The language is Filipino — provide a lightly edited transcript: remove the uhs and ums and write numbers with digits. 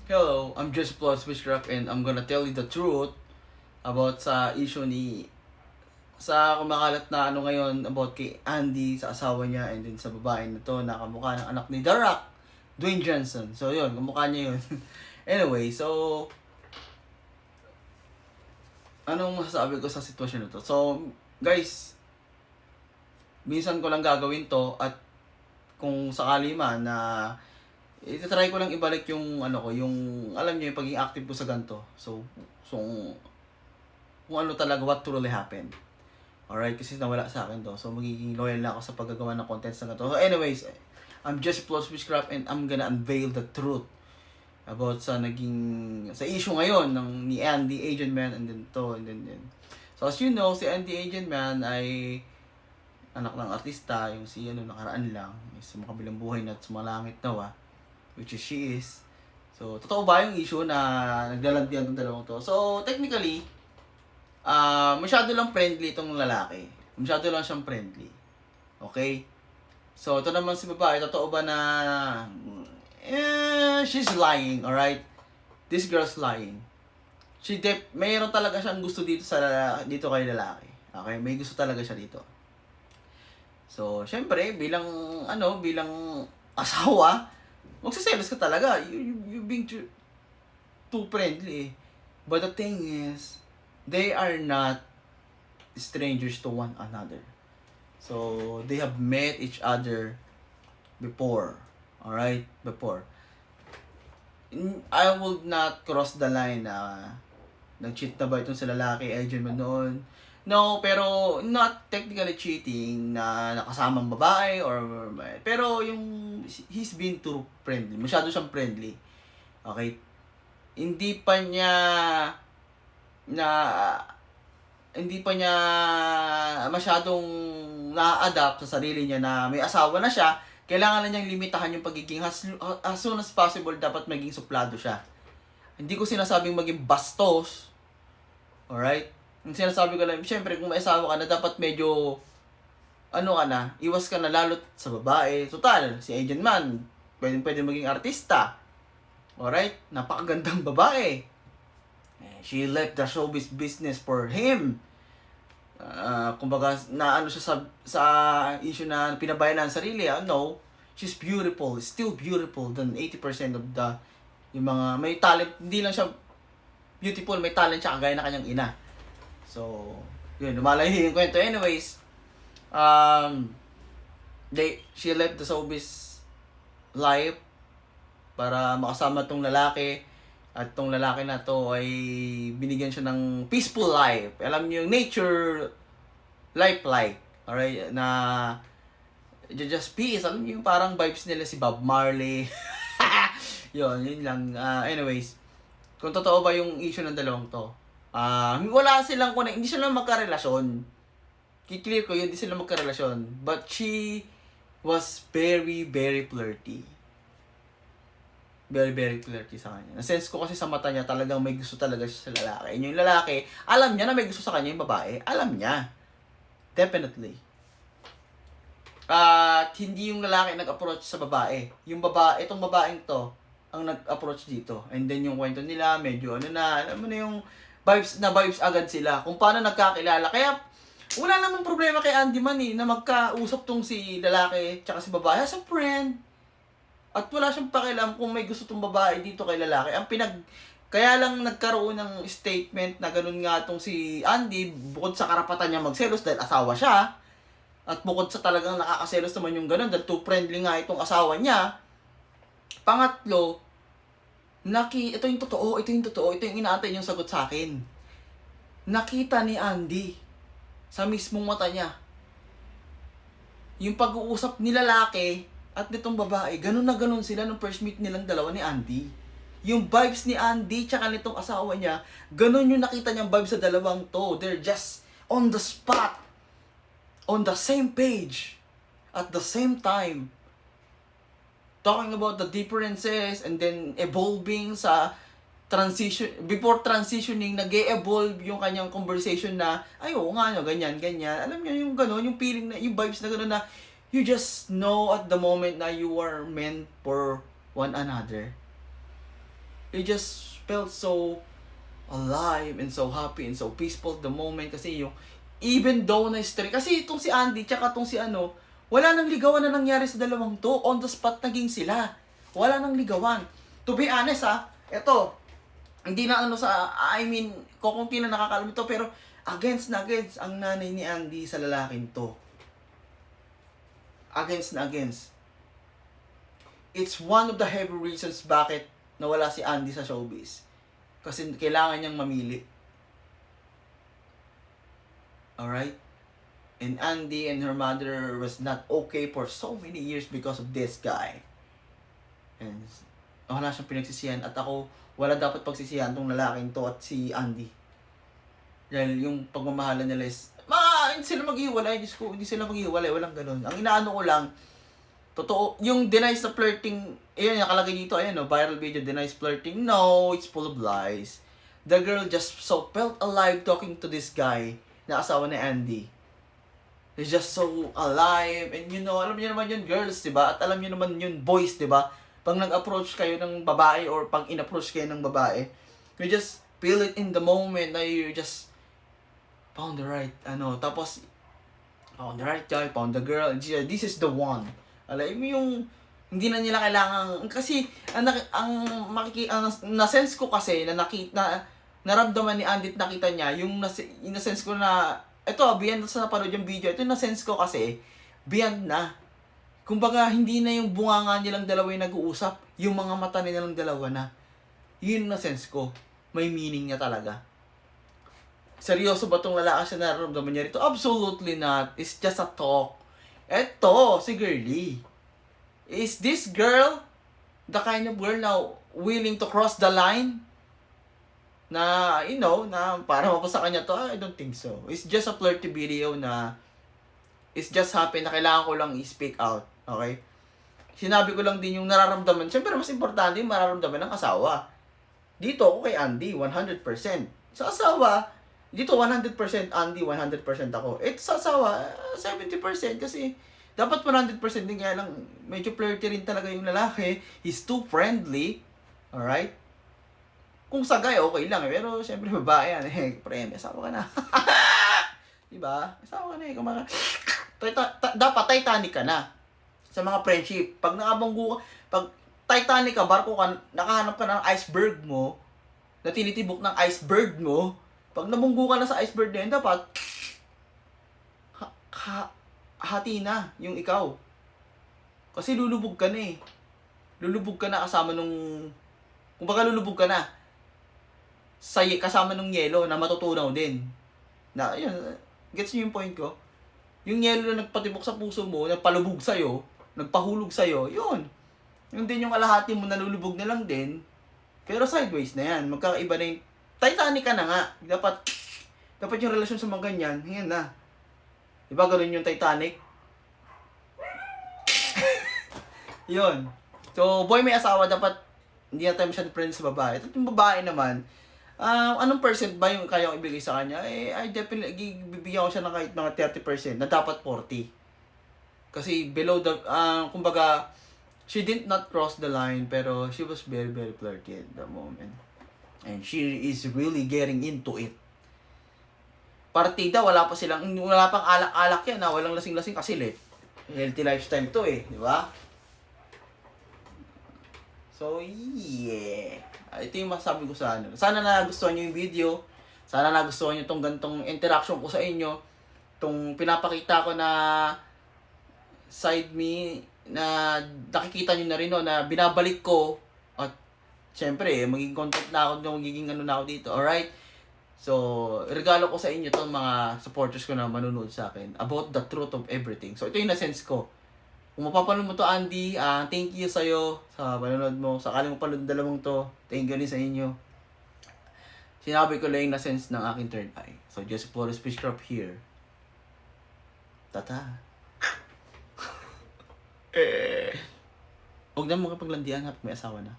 Hello, I'm just Plus Witchcraft and I'm gonna tell you the truth about sa issue sa kumakalat na ano ngayon about kay Andy sa asawa niya and then sa babae na to na kamukha ng anak ni The Rock, Dwayne Johnson. So yun, kamukha niya yun. Anyway, so anong masasabi ko sa sitwasyon na to? So guys, minsan ko lang gagawin to at kung sakali man na i-try ko lang ibalik yung yung alam niyo yung pagiging active ko sa ganito. So kung ano talaga what truly happened. Alright, kasi nawala sa akin to. So magiging loyal na ako sa paggagawa ng contents na ganito. So anyways, I'm just Plus Witchcraft and I'm gonna unveil the truth about sa issue ngayon ni Andy Agent Man and then to and then. So as you know, si Andy Agent Man ay anak ng artista, yung si nakaraan lang, is makabilang buhay na at sumalangit nawa, which is she is. So, totoo ba yung issue na naglalantian ng dalawang to? So, technically, masyado lang friendly itong lalaki. Masyado lang siyang friendly. Okay? So, ito naman si babae, totoo ba na she's lying, alright? This girl's lying. Mayroon talaga siyang gusto dito kay lalaki. Okay? May gusto talaga siya dito. So, syempre, bilang asawa, magsiselos ka talaga. You being too friendly. But the thing is, they are not strangers to one another. So, they have met each other before. Alright? Before. I would not cross the line na nag-cheat na ba itong sa lalaki, agent mo noon. No, pero not technically cheating na nakasamang babae pero he's been too friendly. Masyado siyang friendly. Okay? Hindi pa niya masyadong na-adapt sa sarili niya na may asawa na siya. Kailangan na niyang limitahan yung pagiging as soon as possible dapat maging suplado siya. Hindi ko sinasabing maging bastos. Alright? Yung sinasabi ko lang, syempre kung may asawa ka na, dapat medyo, iwas ka na lalo sa babae. Total, si Agent Man, pwede maging artista. Alright? Napakagandang babae. She left the showbiz business for him. Kumbaga, siya sa issue na pinabayan ng sarili. No, she's beautiful. Still beautiful than 80% of yung mga, may talent, hindi lang siya beautiful, may talent siya kagaya na kanyang ina. So, yun, lumalayo yung kwento. Anyways, she left the showbiz life para makasama tong lalaki. At tong lalaki na to ay binigyan siya ng peaceful life. Alam niyo yung nature life like. Alright? Na just peace. Alam niyo yung parang vibes nila si Bob Marley. yun lang. Anyways, kung totoo ba yung issue ng dalawang to, wala silang hindi sila magkarelasyon. Kiklear ko yun, hindi sila magkarelasyon. But she was very, very flirty. Very, very flirty sa kanya. Na-sense ko kasi sa mata niya, talagang may gusto talaga siya sa lalaki. And yung lalaki, alam niya na may gusto sa kanya yung babae. Alam niya. Definitely. At hindi yung lalaki nag-approach sa babae. Itong babaeng to, ang nag-approach dito. And then yung kwento nila, medyo alam mo na yung vibes agad sila. Kung paano nagkakilala. Kaya, wala namang problema kay Andy Man na magkausap tong si lalaki tsaka si babae as a friend. At wala siyang pakialam kung may gusto tong babae dito kay lalaki. Kaya lang nagkaroon ng statement na ganun nga tong si Andy, bukod sa karapatan niya magselos dahil asawa siya, at bukod sa talagang nakakaselos naman yung ganun dahil too friendly nga itong asawa niya. Pangatlo, ito yung totoo, ito yung inaantay niyong sagot sa akin. Nakita ni Andy sa mismong mata niya yung pag-uusap ni lalaki at nitong babae, ganun na ganun sila nung first meet nilang dalawa ni Andy. Yung vibes ni Andy tsaka nitong asawa niya, ganun yung nakita niyang vibes sa dalawang to. They're just on the spot, on the same page, at the same time. Talking about the differences and then evolving sa transition, before transitioning, nag-e-evolve yung kanyang conversation na, ay, oo nga, ganyan. Alam niyo yung gano'n, yung feeling na, yung vibes na gano'n na, you just know at the moment na you are meant for one another. You just felt so alive and so happy and so peaceful the moment kasi yung even though na stress kasi itong si Andy tsaka itong si ano, wala nang ligawan na nangyari sa dalawang to. On the spot naging sila. Wala nang ligawan. To be honest eto, hindi na ano sa, I mean, kukunti na nakakalam ito, pero against na against ang nanay ni Andy sa lalaking to. Against na against. It's one of the heavy reasons bakit nawala si Andy sa showbiz. Kasi kailangan niyang mamili. Alright? And Andy and her mother was not okay for so many years because of this guy. And wala siyang pinagsisihan. At ako, wala dapat pagsisihan tong lalaking to at si Andy. Dahil yung pagmamahalan nila is, hindi sila maghiwalay. Diyos ko, hindi sila maghiwalay. Walang ganun. Ang inaano ko lang, totoo, yung denies na flirting, ayan, nakalagay dito, ayan, viral video, denies flirting. No, it's full of lies. The girl just so felt alive talking to this guy na asawa ni Andy. He's just so alive. And you know, alam niyo naman yun, girls, diba? At alam niyo naman yun, boys, diba? Pag nag-approach kayo ng babae or pag in-approach kayo ng babae, you just feel it in the moment na you just found the right, tapos, found the right guy, found the girl, and this is the one. Alam mo yung, hindi na nila kailangan, kasi, na-sense ko kasi, naramdaman ni Andy at nakita niya, yung na-sense ko na, ito, beyond sa napanood yung video, ito na-sense ko kasi, beyond na. Kumbaga, hindi na yung bunganga nilang dalawa yung nag-uusap, yung mga mata nilang dalawa na. Yun na-sense ko. May meaning niya talaga. Seryoso ba itong lalaki sa nararamdaman niya rito? Absolutely not. It's just a talk. Eto, si girlie. Is this girl the kind of girl na willing to cross the line? Na, na para mapasa kanya to? I don't think so. It's just a flirty video na it's just happen na kailangan ko lang i-speak out. Okay? Sinabi ko lang din yung nararamdaman. Siyempre, mas importante yung mararamdaman ng asawa. Dito ako kay Andy, 100%. Sa asawa, dito 100% Andy, 100% ako. Sa asawa, 70% kasi dapat 100% din, kaya lang medyo flirty rin talaga yung lalaki. He's too friendly. Alright? Kung sagay, okay lang. Pero siyempre babae yan. Pre, may asawa ka na. Diba? Asawa ka na dapat Titanic ka na. Sa mga friendship. Pag nakabanggo ka, pag Titanic ka, barko ka, nakahanap ka ng iceberg mo, na tinitibok ng iceberg mo, pag nabunggo ka na sa iceberg na yun, dapat hati na yung ikaw. Kasi lulubog ka na eh. Lulubog ka na kasama nung, kumbaga lulubog ka na kasama nung yelo na matutunaw din. Na, yun, gets niyo yung point ko? Yung yelo na nagpatibok sa puso mo, nagpalubog sa'yo, nagpahulog sa'yo, yun. Yung din yung kalahati mo nalulubog na lang din, pero sideways na yan. Magkakaiba na yung Titanic ka na nga. Dapat yung relasyon sa mga ganyan, yan na. Diba ganun yung Titanic? Yun. So, boy may asawa, dapat hindi na tayo masyadong friends sa babae. At yung babae naman, anong percent ba yung kayang ibigay sa kanya? I definitely, bibigyan ko siya ng kahit mga 30% na dapat 40. Kasi below the, kumbaga, she did not cross the line, pero she was very, very flirty at the moment. And she is really getting into it. Partida, wala pang alak-alak yan, walang lasing-lasing kasi healthy lifestyle to di ba? So, yeah. Ito yung masasabi ko sa ano. Sana nagustuhan nyo yung video. Sana nagustuhan nyo itong gantong interaction ko sa inyo. Itong pinapakita ko na side me na nakikita nyo na rin na binabalik ko. At syempre, magiging content na ako, magiging na ako dito. Alright? So, regalo ko sa inyo itong mga supporters ko na manunood sa akin about the truth of everything. So, ito yung na-sense ko. Kung mapapanood mo to, Andy, thank you sa'yo sa panonood mo. Sakali mo panood dalawang to, thank you rin sa inyo. Sinabi ko lang yung na-sense ng aking third eye. So, just for a speech crop here. Tata. Huwag na mo kapaglandian, may asawa na.